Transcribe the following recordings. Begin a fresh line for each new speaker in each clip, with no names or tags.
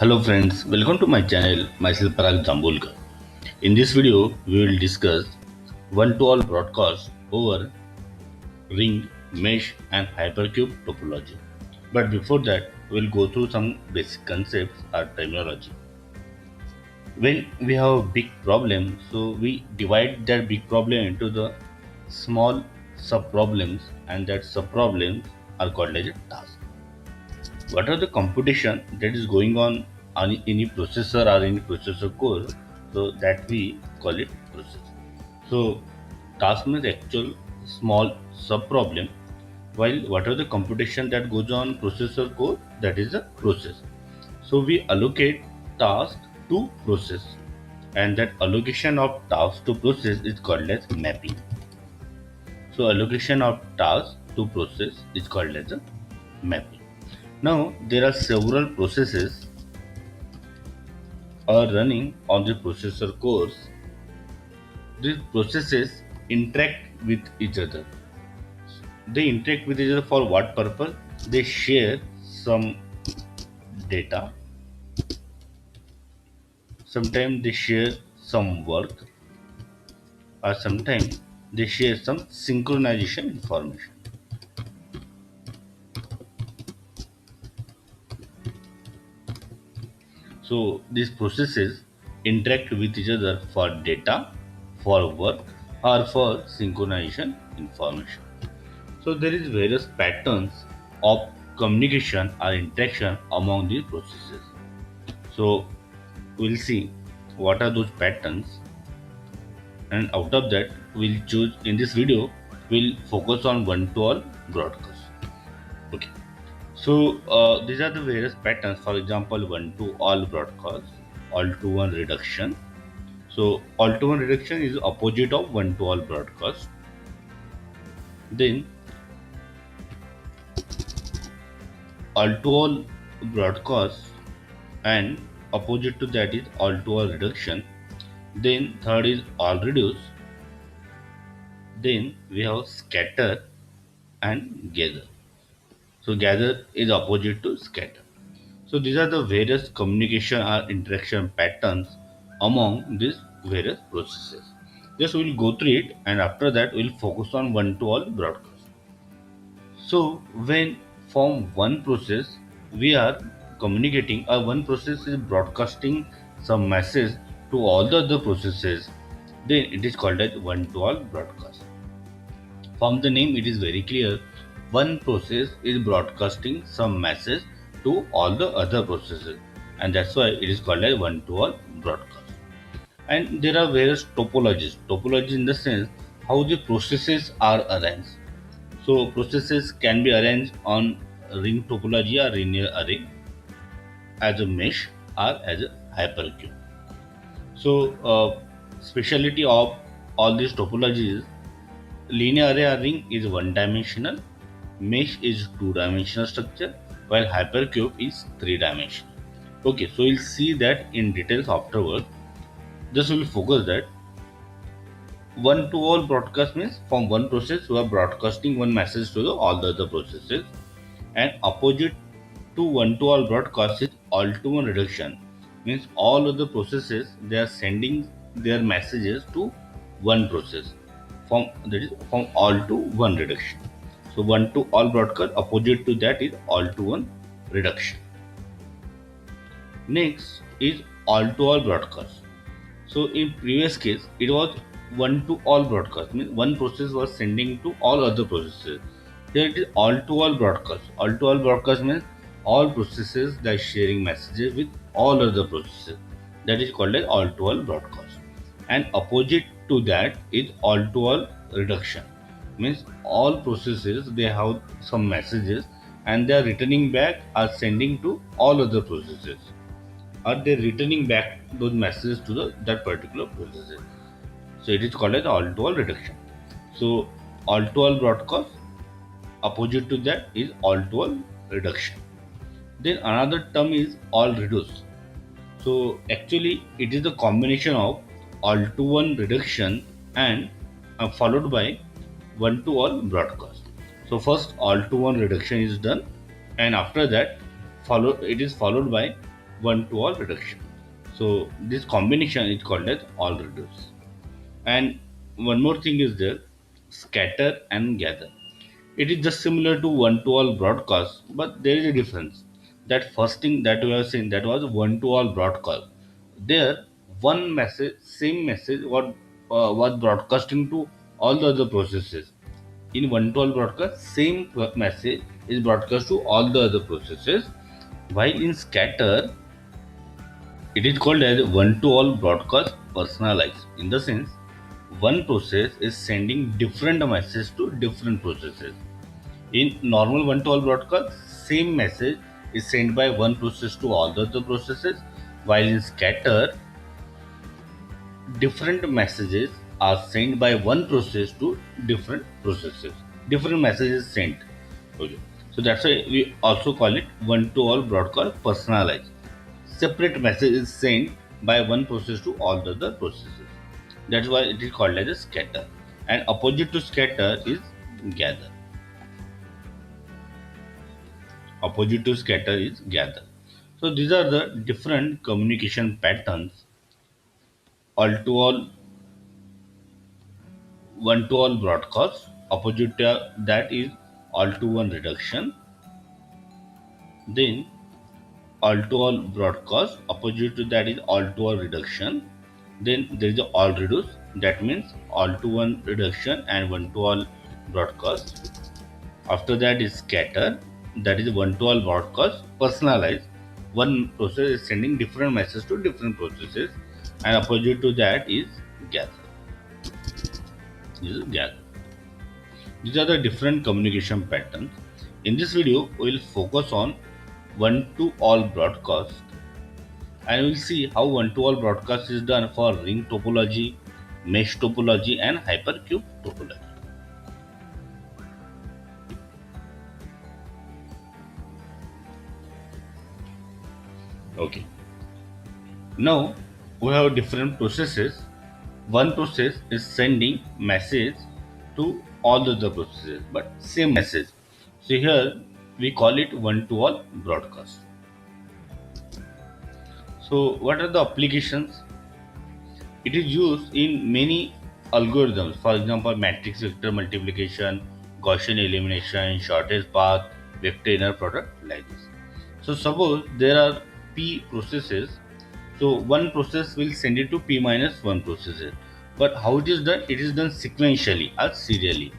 Hello friends, welcome to my channel, myself Parag Jambulkar. In this video, we will discuss one-to-all broadcast over ring, mesh and hypercube topology. But before that, we will go through some basic concepts or terminology. When we have a big problem, so we divide that big problem into the small sub-problems, and that sub-problems are called as a task. What are the computation that is going on any processor or any processor core, so that we call it process. So task means actual small sub problem, while what are the computation that goes on processor core, that is the process. So we allocate task to process, and that allocation of task to process is called as mapping. So allocation of task to process is called as a mapping. Now there are several processes are running on the processor cores. These processes interact with each other. They interact with each other for what purpose? They share some data, sometimes they share some work, or sometimes they share some synchronization information. So these processes interact with each other for data, for work, or for synchronization information. So there is various patterns of communication or interaction among these processes. So we'll see what are those patterns, and out of that we'll choose in this video. We'll focus on one-to-all broadcast. Okay. So these are the various patterns. For example, one-to-all broadcast, all-to-one reduction. So all-to-one reduction is opposite of one-to-all broadcast. Then all-to-all broadcast, and opposite to that is all to all reduction. Then third is all reduce. Then we have scatter and gather. So gather is opposite to scatter. So these are the various communication or interaction patterns among these various processes. Just we'll go through it, and after that we'll focus on one to all broadcast. So when from one process we are communicating, or one process is broadcasting some message to all the other processes, then it is called as one-to-all broadcast. From the name it is very clear, one process is broadcasting some message to all the other processes, and that's why it is called as one-to-all broadcast. And there are various topologies. Topology in the sense how the processes are arranged. So processes can be arranged on ring topology or linear array, as a mesh, or as a hypercube. So speciality of all these topologies: linear array or ring is one dimensional, mesh is two dimensional structure, while hypercube is three dimensional. Okay, so we'll see that in details afterward. Just we'll focus that one to all broadcast means from one process we are broadcasting one message to all the other processes, and opposite to one to all broadcast is all to one reduction, means all other processes they are sending their messages to one process, from that is from all to one reduction. So one to all broadcast, opposite to that is all to one reduction. Next is all to all broadcast. So in previous case it was one to all broadcast, means one process was sending to all other processes. Here it is all to all broadcast. All to all broadcast means all processes that are sharing messages with all other processes. That is called as all to all broadcast. And opposite to that is all to all reduction. Means all processes they have some messages, and they are returning back or sending to all other processes, or they returning back those messages to that particular process. So it is called as all to all reduction. So all to all broadcast, opposite to that is all to all reduction. Then another term is all reduce. So actually it is the combination of all to one reduction and followed by one to all broadcast. So first all to one reduction is done, and after that follow it is followed by one to all reduction. So this combination is called as all reduce. And one more thing is there, scatter and gather. It is just similar to one to all broadcast, but there is a difference. That first thing that we have seen, that was one to all broadcast. There, one message, same message, was broadcasting to all the other processes. In one to all broadcast, same message is broadcast to all the other processes. While in scatter, it is called as one to all broadcast personalized. In the sense, one process is sending different messages to different processes. In normal one to all broadcast, same message is sent by one process to all the other processes, while in scatter, different messages are sent by one process to different processes. Different messages sent. Okay. So that's why we also call it one to all broadcast personalized. Separate message is sent by one process to all the other processes. That's why it is called as a scatter. And opposite to scatter is gather. Opposite to scatter is gather. So these are the different communication patterns. All to all, one to all broadcast. Opposite to that is all to one reduction. Then all to all broadcast. Opposite to that is all to all reduction. Then there is a all reduce. That means all to one reduction and one to all broadcast. After that is scatter, that is one to all broadcast, personalized. One process is sending different messages to different processes, and opposite to that is gather. This is gather. These are the different communication patterns. In this video, we will focus on one to all broadcast, and we will see how one to all broadcast is done for ring topology, mesh topology, and hypercube topology. Okay. Now we have different processes. One process is sending message to all the other processes, but same message. So here we call it one to all broadcast. So what are the applications? It is used in many algorithms. For example, matrix vector multiplication, Gaussian elimination, shortest path, vector inner product, like this. So suppose there are p processes. So one process will send it to p minus one processor. But how it is done? It is done sequentially or serially.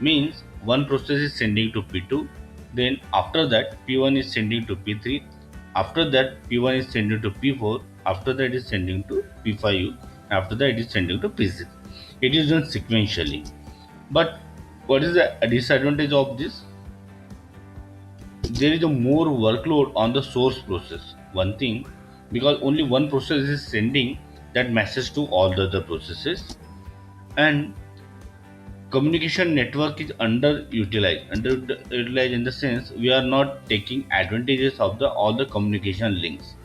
Means one process is sending to p2, then after that p1 is sending to p3, after that p1 is sending to p4, after that is sending to p5, after that it is sending to p6. It is done sequentially. But what is the disadvantage of this? There is a more workload on the source process. One thing, because only one process is sending that message to all the other processes, and communication network is underutilized in the sense we are not taking advantages of the all the communication links.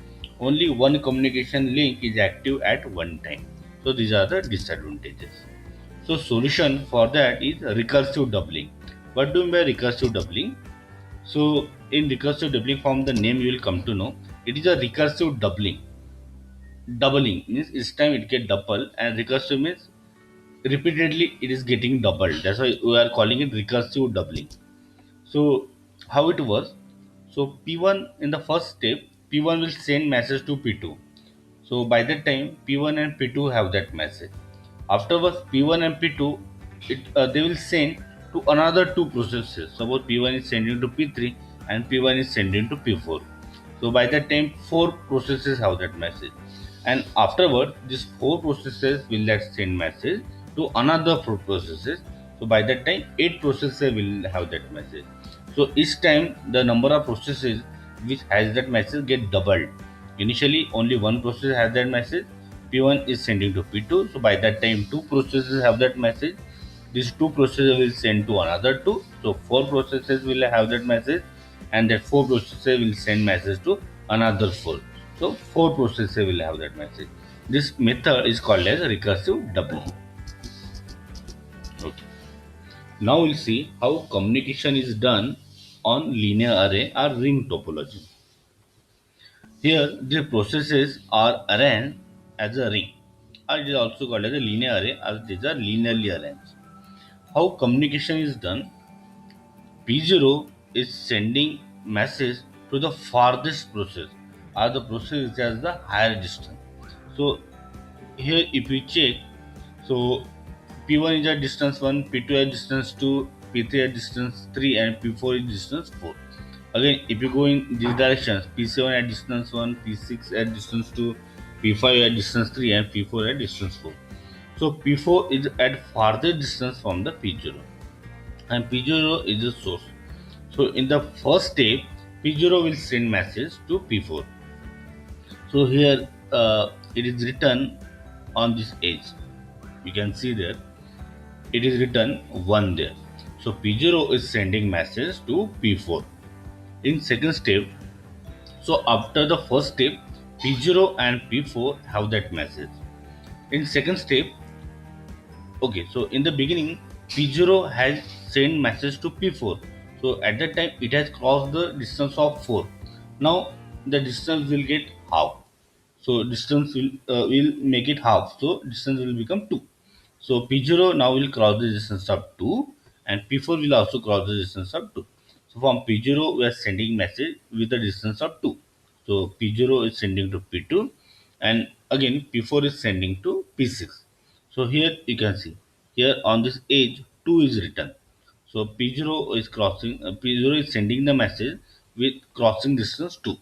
Only one communication link is active at one time. So these are the disadvantages. So solution for that is recursive doubling. What do you mean by recursive doubling? So in recursive doubling, from the name you will come to know, it is a recursive doubling. Doubling means each time it get double, and recursive means repeatedly it is getting doubled. That's why we are calling it recursive doubling. So how it works? So P1 in the first step, P1 will send message to P2. So by that time P1 and P2 have that message. Afterwards P1 and P2, they will send to another two processes. Suppose P1 is sending to P3 and P1 is sending to P4. So by that time four processes have that message, and afterward these four processes will let send message to another four processes. So by that time eight processes will have that message. So each time the number of processes which has that message get doubled. Initially only one process has that message. P1 is sending to P2. So by that time two processes have that message. These two processes will send to another two. So four processes will have that message, and that four processes will send message to another four. So four processes will have that message. This method is called as recursive doubling. Okay. Now we'll see how communication is done on linear array or ring topology. Here, the processes are arranged as a ring, or it is also called as a linear array, as these are linearly arranged. How communication is done? P0 is sending message to the farthest process, or the process which has the higher distance. So here, if we check, so P1 is at distance 1, P2 at distance 2, P3 at distance 3, and P4 is distance 4. Again, if you go in these directions, P7 at distance 1, P6 at distance 2, P5 at distance 3, and P4 at distance 4. So P4 is at farther distance from the P0, and P0 is the source. So in the first step, P0 will send message to P4. So here it is written on this edge. You can see there it is written 1 there. So P0 is sending message to P4. In second step, so after the first step, P0 and P4 have that message. In second step, okay, so in the beginning, P0 has sent message to P4. So at that time, it has crossed the distance of 4. Now the distance will get half. So distance will make it half. So distance will become 2. So P0 now will cross the distance of 2, and P4 will also cross the distance of 2. So from P0 we are sending message with the distance of 2. So P0 is sending to P2, and again P4 is sending to P6. So here you can see, here on this edge 2 is written. So P0 is P0 is sending the message with crossing distance 2.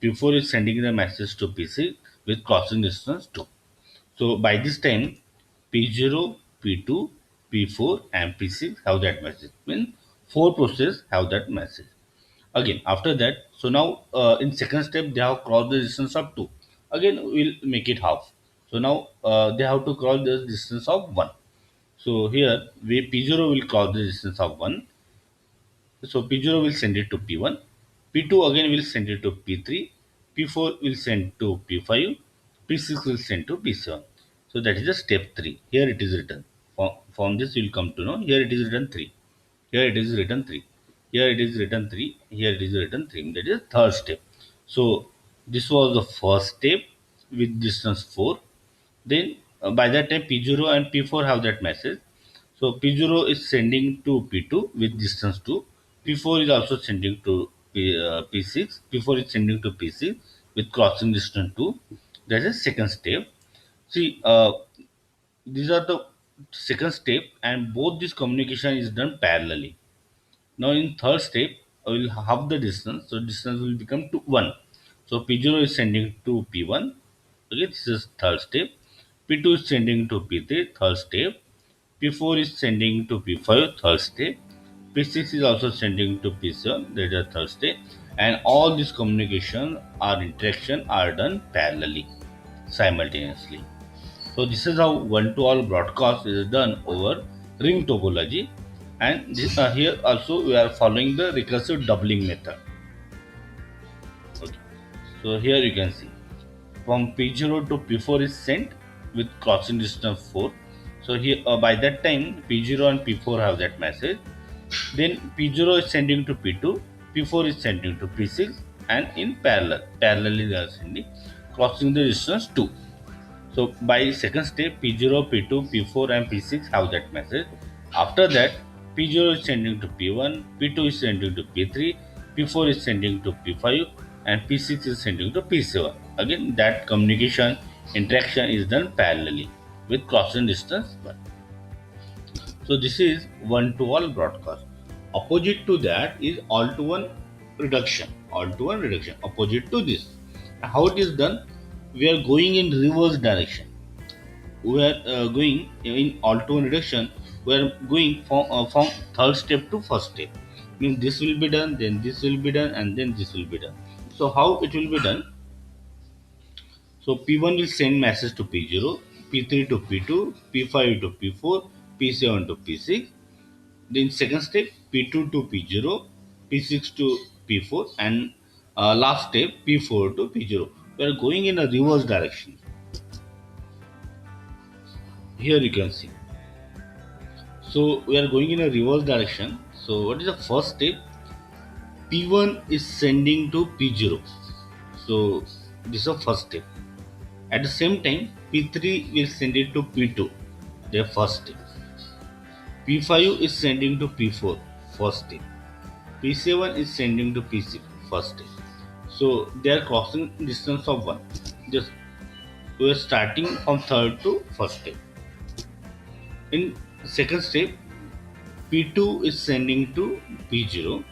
P4 is sending the message to P6 with crossing distance 2. So by this time, P0, P2, P4, and P6 have that message. Means four processes have that message. Again, after that, so now in second step they have crossed the distance of 2. Again, we'll make it half. So now they have to cross the distance of 1. So here we P0 will cross the distance of 1. So P0 will send it to P1, P2 again will send it to P3, P4 will send to P5, P6 will send to P7. So that is the step 3. Here it is written. From this you will come to know. Here it is written 3. Here it is written 3. Here it is written 3. Here it is written 3. That is the third step. So this was the first step with distance 4. Then by that time P0 and P4 have that message. So P0 is sending to P2 with distance 2. P4 is also sending to P6. P4 is sending to P6 with crossing distance 2. That is second step. See, these are the second step, and both this communication is done parallelly. Now in third step, I will half the distance, so distance will become to 1. So P0 is sending to P1. Okay, this is third step. P2 is sending to P3, third step. P4 is sending to P5, third step. P6 is also sending to P7, that is the third step. And all these communication or interaction are done parallelly, simultaneously. So this is how one-to-all broadcast is done over ring topology. And here also we are following the recursive doubling method. Okay. So here you can see from P0 to P4 is sent with crossing distance 4. So here by that time P0 and P4 have that message. Then P0 is sending to P2, P4 is sending to P6, and in parallelly they are sending, crossing the distance 2. So by second step, P0, P2, P4, and P6 have that message. After that, P0 is sending to P1, P2 is sending to P3, P4 is sending to P5, and P6 is sending to P7. Again, that communication interaction is done parallelly with crossing distance 1. So this is one-to-all broadcast. Opposite to that is all-to-one reduction. All-to-one reduction. Opposite to this. How it is done? We are going in reverse direction. We are going in all-to-one reduction. We are going from third step to first step. Means this will be done, then this will be done, and then this will be done. So how it will be done? So P1 will send message to P0, P3 to P2, P5 to P4, P7 to P6. Then second step P2 to P0, P6 to P4, and last step P4 to P0. We are going in a reverse direction. Here you can see. So we are going in a reverse direction. So what is the first step? P1 is sending to P0. So this is the first step. At the same time, P3 will send it to P2, their first step. P5 is sending to P4, first step. P7 is sending to P6, first step. So they are crossing distance of 1. Just we are starting from third to first step. In second step, P2 is sending to P0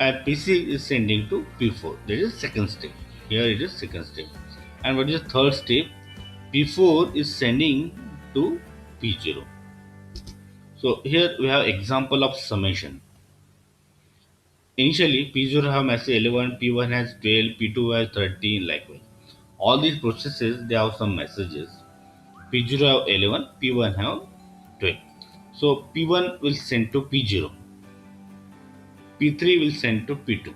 and P6 is sending to P4. That is second step. Here it is second step. And what is the third step? P4 is sending to P0. So here we have example of summation. Initially P0 have message 11, P1 has 12, P2 has 13, likewise. All these processes they have some messages. P0 have 11, P1 have 12. So P1 will send to P0, P3 will send to P2,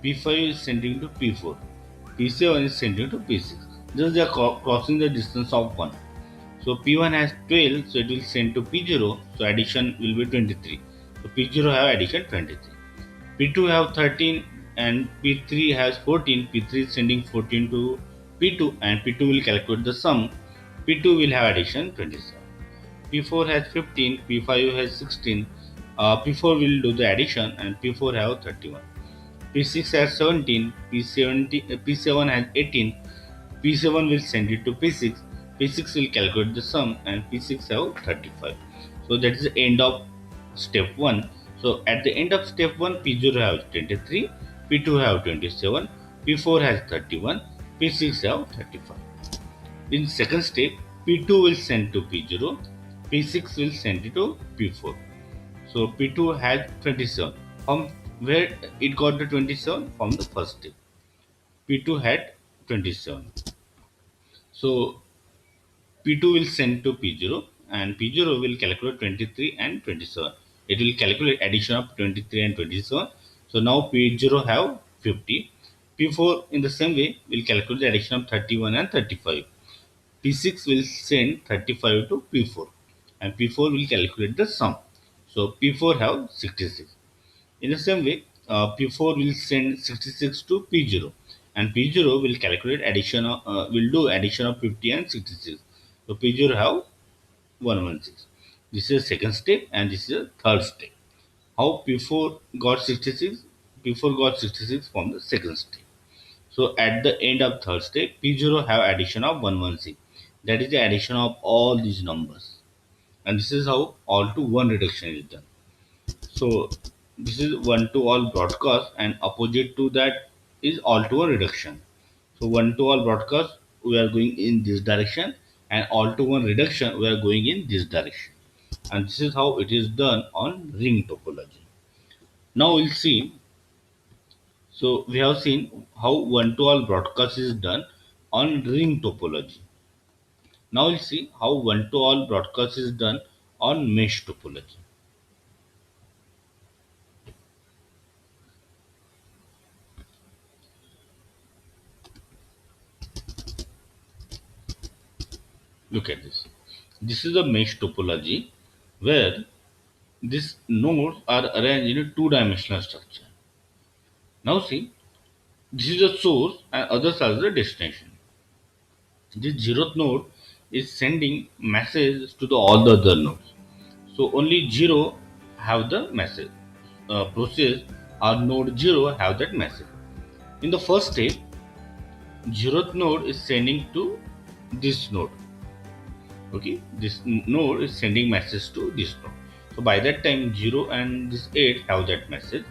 P5 is sending to P4, P7 is sending to P6. Just they are crossing the distance of 1. So P1 has 12, so it will send to P0, so addition will be 23. So P0 have addition 23. P2 have 13 and P3 has 14. P3 is sending 14 to P2 and P2 will calculate the sum. P2 will have addition 27. P4 has 15, P5 has 16. P4 will do the addition and P4 have 31. P6 has 17, P7 has 18. P7 will send it to P6. P6 will calculate the sum and P6 have 35. So that is the end of step 1. So at the end of step 1, P0 have 23, P2 have 27, P4 has 31, P6 have 35. In second step, P2 will send to P0, P6 will send it to P4. So P2 has 27. From where it got the 27? From the first step. P2 had 27. So P2 will send to P0 and P0 will calculate 23 and 27. It will calculate addition of 23 and 27. So now P0 have 50. P4 in the same way will calculate the addition of 31 and 35. P6 will send 35 to P4 and P4 will calculate the sum. So P4 have 66. In the same way, P4 will send 66 to P0 and P0 will calculate addition of, will do addition of 50 and 66. So P0 have 116. This is the second step and this is the third step. How P4 got 66? P4 got 66 from the second step. So at the end of third step, P0 have addition of 116. That is the addition of all these numbers. And this is how all to one reduction is done. So this is one to all broadcast and opposite to that is all to one reduction. So one to all broadcast we are going in this direction and all to one reduction we are going in this direction. And this is how it is done on ring topology. Now we'll see. So we have seen how one to all broadcast is done on ring topology. Now we'll see how one to all broadcast is done on mesh topology. Look at this. This is a mesh topology where these nodes are arranged in a two-dimensional structure. Now see, this is the source and others are the destination. This zeroth node is sending message to all the other nodes. So only zero have the message process or node zero have that message. In the first step, zeroth node is sending to this node. Okay, this node is sending message to this node. So by that time 0 and this 8 have that message.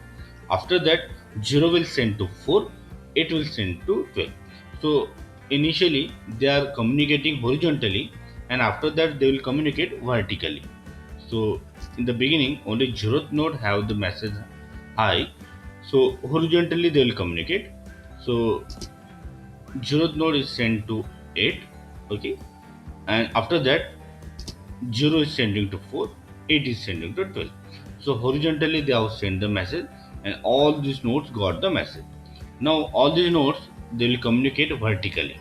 After that 0 will send to 4, 8 will send to 12. So initially they are communicating horizontally and after that they will communicate vertically. So in the beginning only 0th node have the message high, so horizontally they will communicate. So 0th node is sent to 8, okay, and after that 0 is sending to 4, 8 is sending to 12. So horizontally they have sent the message and all these nodes got the message. Now all these nodes they will communicate vertically.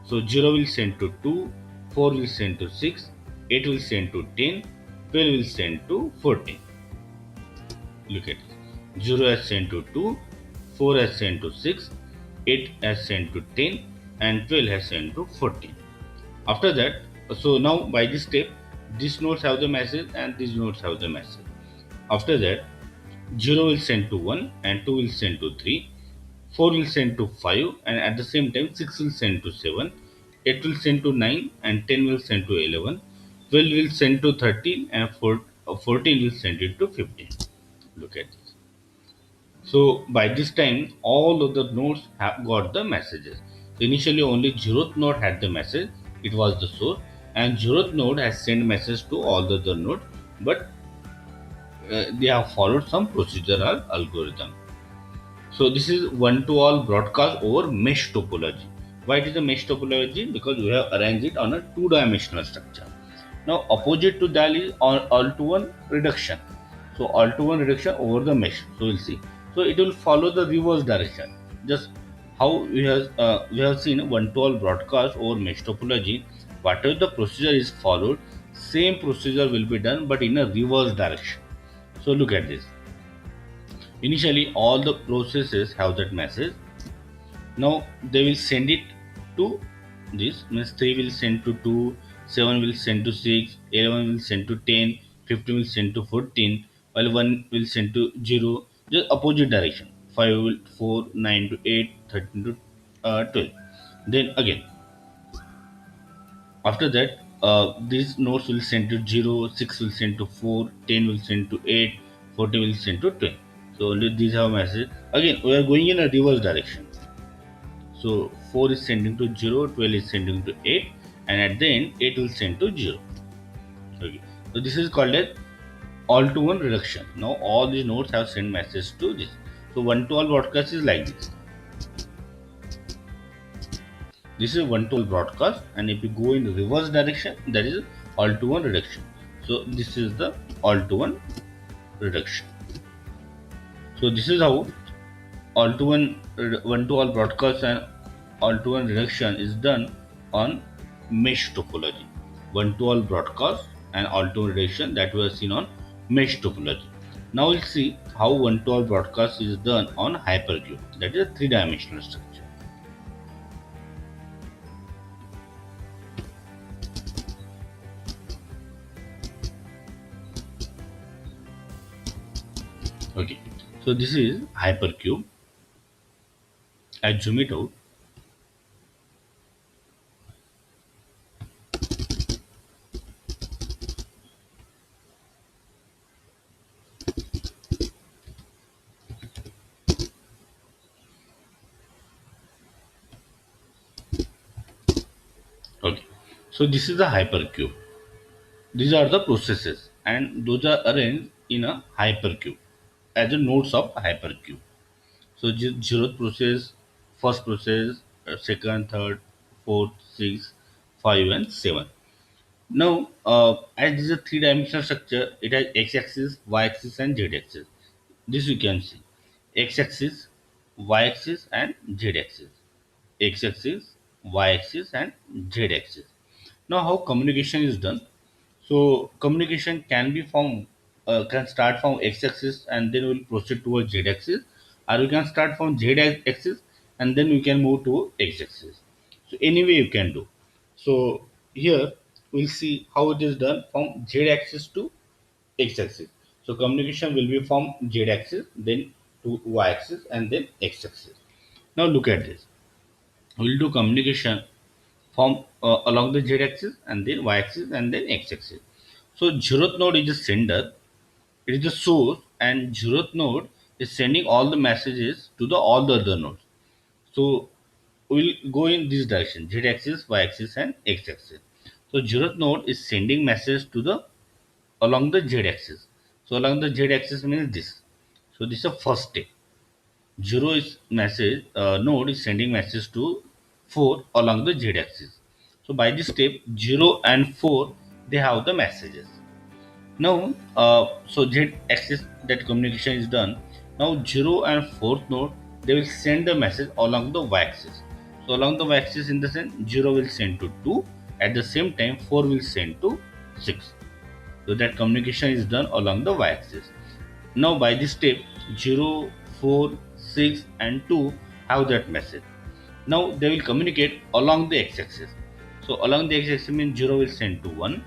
So 0 will send to 2, 4 will send to 6, 8 will send to 10, 12 will send to 14. Look at it. 0 has sent to 2, 4 has sent to 6, 8 has sent to 10, and 12 has sent to 14. After that, so now by this step, these nodes have the message and these nodes have the message. After that, 0 will send to 1 and 2 will send to 3, 4 will send to 5, and at the same time 6 will send to 7, 8 will send to 9, and 10 will send to 11, 12 will send to 13, and 14 will send it to 15. Look at this. So by this time, all of the nodes have got the messages. So initially, only 0th node had the message. It was the source, and 0th node has sent message to all the other nodes, but they have followed some procedural algorithm. So this is one-to-all broadcast over mesh topology. Why it is a mesh topology? Because we have arranged it on a two-dimensional structure. Now opposite to that is all-to-one reduction. So all-to-one reduction over the mesh. So we'll see. So it will follow the reverse direction. Just how we have seen one-to-all broadcast over mesh topology. Whatever the procedure is followed, same procedure will be done, but in a reverse direction. So look at this. Initially, all the processes have that message. Now they will send it to this means 3 will send to 2, 7 will send to 6, 11 will send to 10, 15 will send to 14, while 1 will send to 0, just opposite direction. 5 will 4, 9 to 8, 13 to 12. Then again, after that, these nodes will send to 0, 6 will send to 4, 10 will send to 8, 40 will send to 12. So only these have message. Again, we are going in a reverse direction. So 4 is sending to 0, 12 is sending to 8, and at the end 8 will send to 0. Okay. So this is called as all to one reduction. Now all these nodes have sent message to this. So one to all broadcast is like this. This is one to all broadcast, and if you go in reverse direction, that is all to one reduction. So this is the all to one reduction. So this is how all to one to all broadcast and all to one reduction is done on mesh topology. One to all broadcast and all to one reduction that we have seen on mesh topology. Now we'll see how one to all broadcast is done on hypercube, that is a three-dimensional structure. Okay, so this is hypercube. I zoom it out. Okay, so this is the hypercube. These are the processes, and those are arranged in a hypercube as the nodes of hypercube. So zeroth process, first process, second, third, fourth, sixth, five, and seven. Now, as this is a three-dimensional structure, it has x-axis, y-axis, and z-axis. This you can see: x-axis, y-axis, and z-axis. X-axis, y-axis, and z-axis. Now, how communication is done? So communication can be from can start from x-axis and then we'll proceed towards z-axis, or we can start from z-axis and then we can move to x-axis. So anyway you can do. So here we'll see how it is done from z-axis to x-axis. So communication will be from z-axis, then to y-axis, and then x-axis. Now look at this. We'll do communication from along the z-axis and then y-axis and then x-axis. So zeroth node is the sender, it is the source, and zeroth node is sending all the messages to the all the other nodes. So we'll go in this direction: z-axis, y-axis, and x-axis. So zeroth node is sending message to the along the z-axis. So along the z-axis means this. So this is the first step. Zero is message node is sending message to 4 along the z-axis. So by this step, 0 and 4 they have the messages. Now, so z-axis that communication is done. Now 0 and 4th node they will send the message along the y-axis. So along the y-axis, in the sense, 0 will send to 2, at the same time 4 will send to 6. So that communication is done along the y-axis. Now by this step, 0, 4, 6, and 2 have that message. Now they will communicate along the x-axis. So along the x-axis means 0 will send to 1,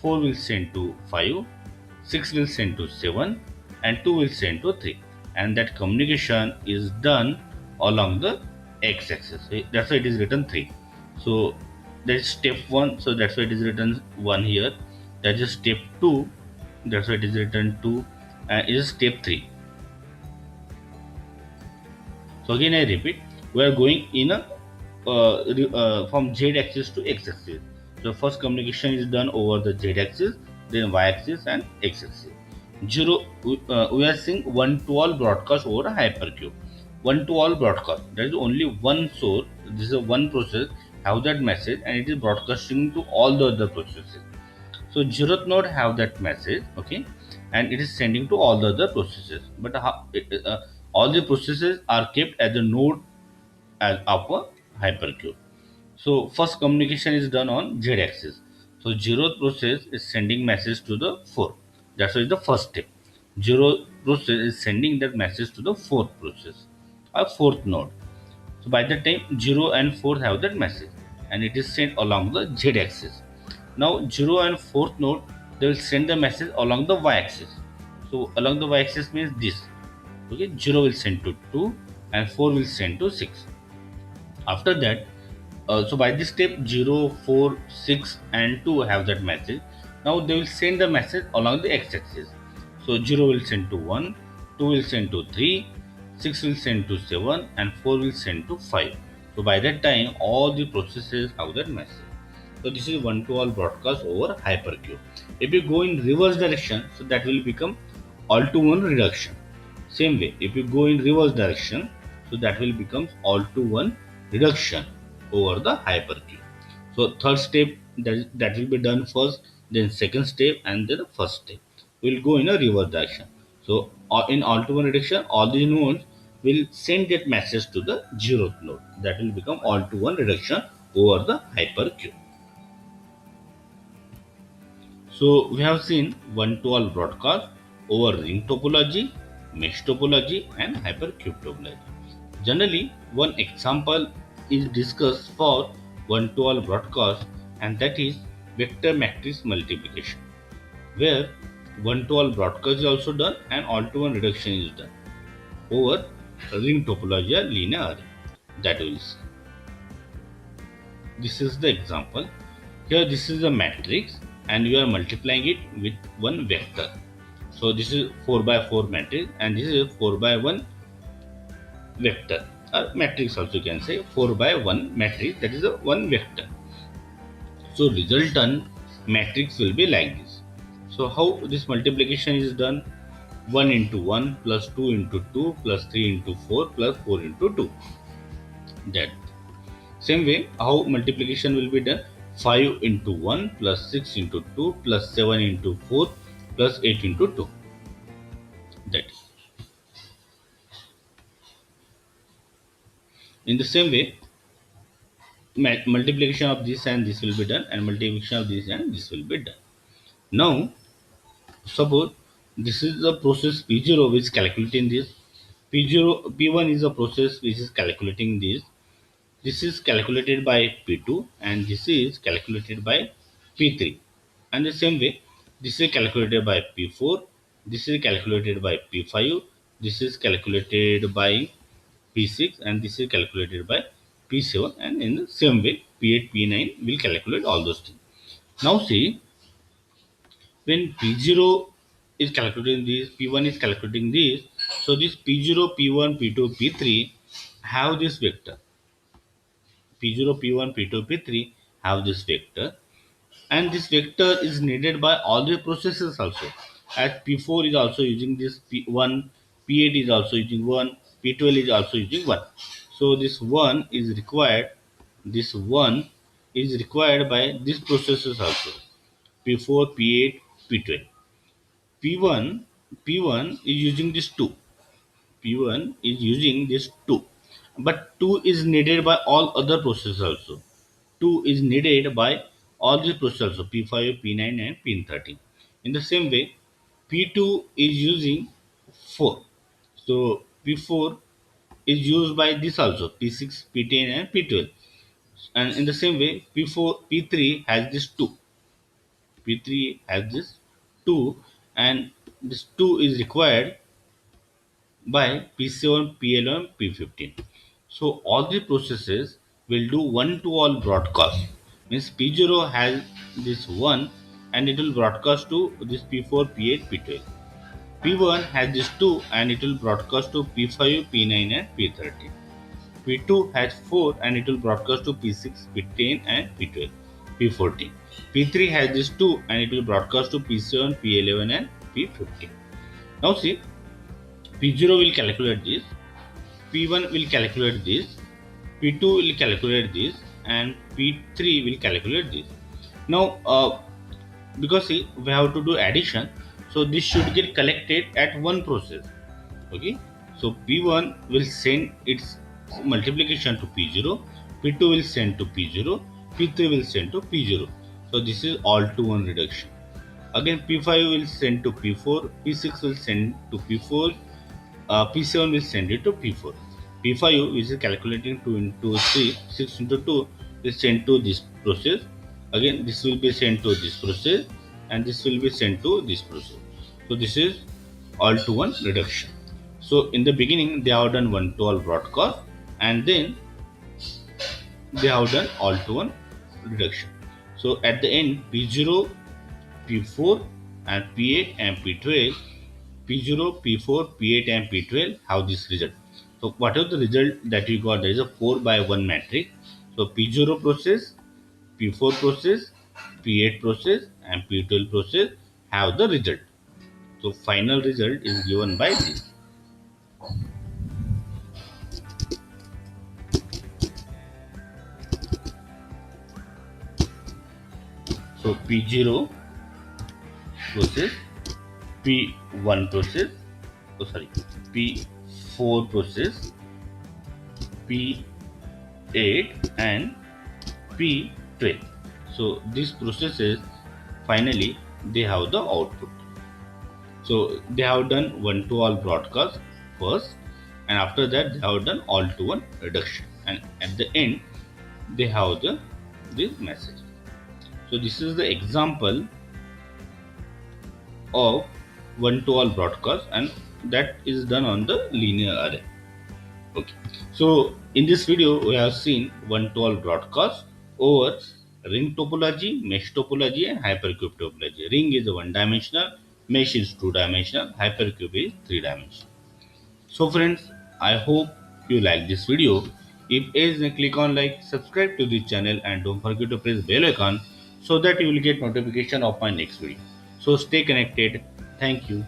4 will send to 5, 6 will send to 7, and 2 will send to 3. And that communication is done along the x-axis. So that's why it is written 3. So that is step 1. So that's why it is written 1 here. That is step 2. That's why it is written 2. And it is step 3. So again I repeat, we are going in a from z axis to x axis. So first communication is done over the z axis, then y axis and x axis. Zero, we are seeing one to all broadcast over a hypercube. One to all broadcast. There is only one source. This is a one process have that message and it is broadcasting to all the other processes. So zeroth node have that message, okay, and it is sending to all the other processes. But all the processes are kept as a node as of a hypercube. So first communication is done on z-axis. So zeroth process is sending message to the fourth. That's why the first step. Zero process is sending that message to the fourth process, or fourth node. So by the time 0 and 4 have that message and it is sent along the z axis. Now 0 and 4th node they will send the message along the y axis. So along the y axis means this. Okay, 0 will send to 2 and 4 will send to 6. After that, so by this step 0, 4, 6 and 2 have that message. Now they will send the message along the x-axis. So 0 will send to 1, 2 will send to 3, 6 will send to 7 and 4 will send to 5. So by that time all the processes have that message. So this is one to all broadcast over hypercube. If you go in reverse direction, so that will become all to one reduction. Same way, if you go in reverse direction, so that will become all to one reduction over the hypercube. So third step that will be done first, then second step, and then the first step. We will go in a reverse direction. So in all to one reduction, all these nodes will send that message to the zeroth node. That will become all to one reduction over the hypercube. So we have seen one-to-all broadcast over ring topology, mesh topology, and hypercube topology. Generally, one example is discussed for one-to-all broadcast, and that is vector matrix multiplication, where one-to-all broadcast is also done and all-to-one reduction is done over ring topology or linear array. That will see. This is the example. Here this is a matrix and you are multiplying it with one vector. So this is 4 by 4 matrix and this is 4 by 1 vector or matrix also you can say 4 by 1 matrix, that is a one vector. So resultant matrix will be like this. So how this multiplication is done? 1 into 1 plus 2 into 2 plus 3 into 4 plus 4 into 2. That same way, how multiplication will be done? 5 into 1 plus 6 into 2 plus 7 into 4 plus 8 into 2. That is. In the same way, multiplication of this and this will be done, and multiplication of this and this will be done. Now, suppose this is the process P0 which is calculating this. P0, P1 is a process which is calculating this. This is calculated by P2 and this is calculated by P3. And the same way, this is calculated by P4, this is calculated by P5, this is calculated by P6 and this is calculated by P7, and in the same way P8, P9 will calculate all those things. Now see, when P0 is calculating this, P1 is calculating this, so this P0, P1, P2, P3 have this vector. P0, P1, P2, P3 have this vector, and this vector is needed by all the processes also. As P4 is also using this P1, P8 is also using 1, P12 is also using 1. So this 1 is required, this 1 is required by these processes also. P4, P8, P12. P1, P1 is using this 2. P1 is using this 2. But 2 is needed by all other processes also. 2 is needed by all the processors, so P5, P9 and P13. In the same way, P2 is using 4. So P4 is used by this also P6, P10 and P12. And in the same way, P4, P3 has this 2. P3 has this 2, and this 2 is required by P7, PL1, P15. So all the processes will do one to all broadcast. Means P0 has this 1 and it will broadcast to this P4, P8, P12. P1 has this 2 and it will broadcast to P5, P9 and P13. P2 has 4 and it will broadcast to P6, P10 and P12, P14. P3 has this 2 and it will broadcast to P7, P11 and P15. Now see, P0 will calculate this, P1 will calculate this, P2 will calculate this, and P3 will calculate this. Now, because see, we have to do addition, so this should get collected at one process. Okay, so P1 will send its multiplication to P0, P2 will send to P0, P3 will send to P0. So this is all to one reduction. Again, P5 will send to P4, P6 will send to P4, P7 will send it to P4. P5, which is calculating 2 into 3, 6 into 2, will send to this process. Again, this will be sent to this process, and this will be sent to this process. So this is all to one reduction. So in the beginning, they have done one to all broadcast, and then they have done all to one reduction. So at the end, P0, P4, and P8 and P12, P0, P4, P8 and P12 have this result. So whatever the result that we got, there is a 4 by 1 matrix. So P0 process, P4 process, P8 process and P12 process have the result. So final result is given by this. So P0 process, P1 process, P4 process, P8 and P12. So these processes finally they have the output. So they have done one to all broadcast first, and after that they have done all to one reduction, and at the end they have the this message. So this is the example of one to all broadcast, and that is done on the linear array. Okay. So in this video we have seen one to all broadcast over ring topology, mesh topology and hypercube topology. Ring is one dimensional, mesh is two dimensional, hypercube is three dimensional. So friends, I hope you like this video. If yes, then click on like, subscribe to this channel and don't forget to press bell icon so that you will get notification of my next video. So stay connected. Thank you.